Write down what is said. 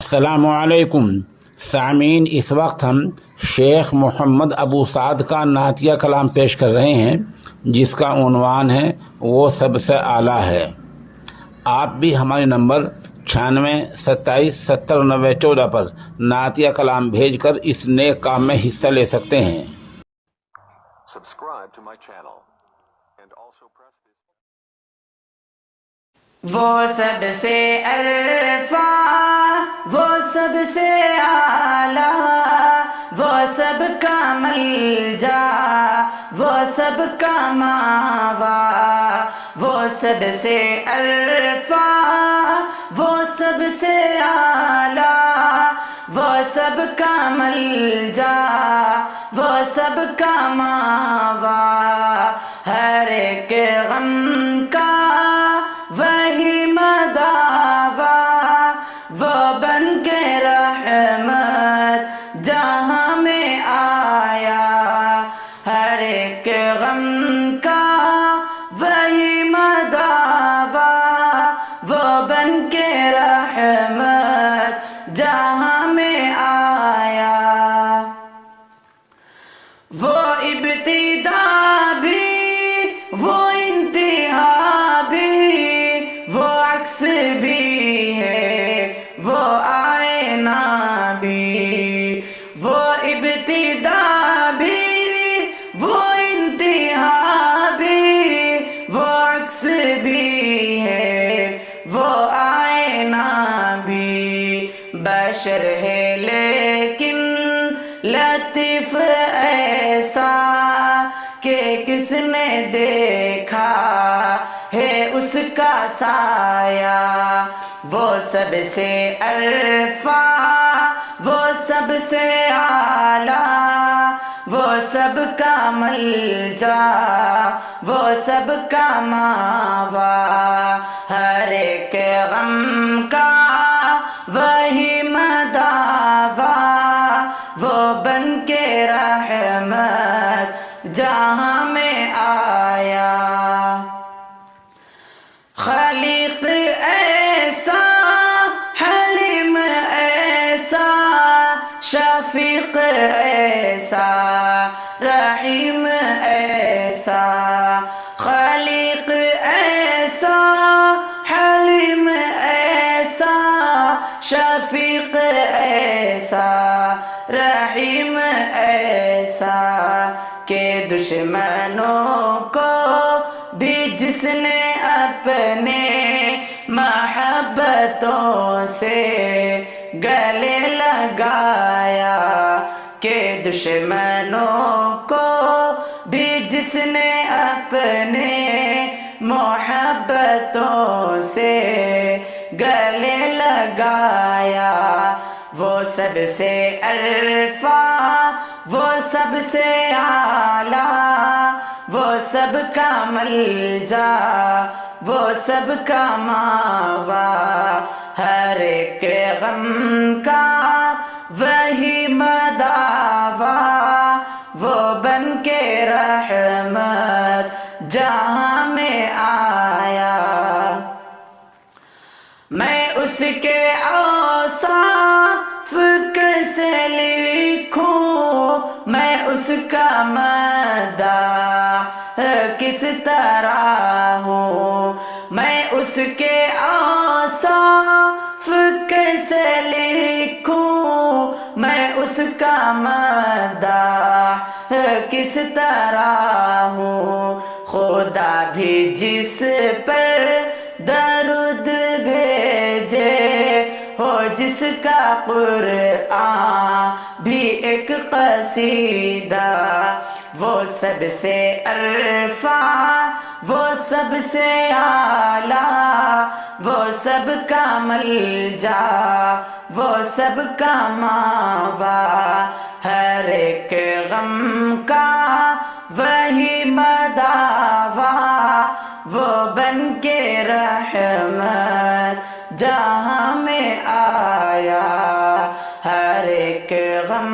السلام علیکم سامعین، اس وقت ہم شیخ محمد ابو سعد کا نعتیہ کلام پیش کر رہے ہیں جس کا عنوان ہے وہ سب سے اعلیٰ ہے۔ آپ بھی ہمارے نمبر 9627709014 پر نعتیہ کلام بھیج کر اس نیک کام میں حصہ لے سکتے ہیں۔ Subscribe to my channel and also press this. وہ سب سے عرفاں، وہ سب سے اعلیٰ، وہ سب کا ملجا، وہ سب کا ماوا، وہ سب سے عرفاں، وہ سب سے اعلیٰ، وہ سب کا ملجا، وہ سب کا ماوا، ہر ایک غم کا وہی مداوا، وہ بن کے رحمت جہاں میں آیا، ہر ایک غم کا وہی مداوا، وہ بن کے رحمت جہاں میں آیا۔ وہ ابتدا بھی، وہ انتہا بھی، وہ عکس بھی ہے، وہ آئینہ بھی، وہ ابتدا بھی، وہ انتہا بھی، وہ عکس بھی ہے، وہ آئینہ بھی، بشر ہے لیکن لطیف ایسا کہ کس نے دیکھا ہے اس کا سایہ، وہ سب سے عرفاں، وہ سب سے اعلیٰ، وہ سب کا ملجا، وہ سب کا ماوا، ہر ایک غم کا وہی مداوا، وہ بن کے رحمت جہاں میں آیا۔ خالق ایسا، حلیم ایسا، شفیق ایسا، رحیم ایسا، خالق ایسا، حلیم ایسا، شفیق ایسا، رحیم ایسا کہ دشمنوں کو بھی جس نے اپنے محبتوں سے گلے لگایا، کہ دشمنوں کو بھی جس نے اپنے محبتوں سے گلے لگایا، وہ سب سے عرفاں، وہ سب سے اعلیٰ، وہ سب کا ملجا، وہ سب کا ماوا، ہر ایک غم کا وہی مداوا، وہ بن کے رحمت جہاں میں آیا۔ میں اس کے اوصاف کیسے لکھوں، میں اس کا مداح کس طرح ہوں، میں اس کے اوصاف کیسے لکھوں، میں اس کا مداح کس طرح ہوں، خدا بھی جس پر درود بھیجے ہو، جس کا قرآن بھی ایک قصیدہ، وہ سب سے عرفاں، وہ سب سے اعلیٰ، وہ سب کا ملجا، وہ سب کا ماوا، ہر ایک غم کا وہی مداوا، وہ بن کے رحمت جہاں میں آیا، ہر ایک غم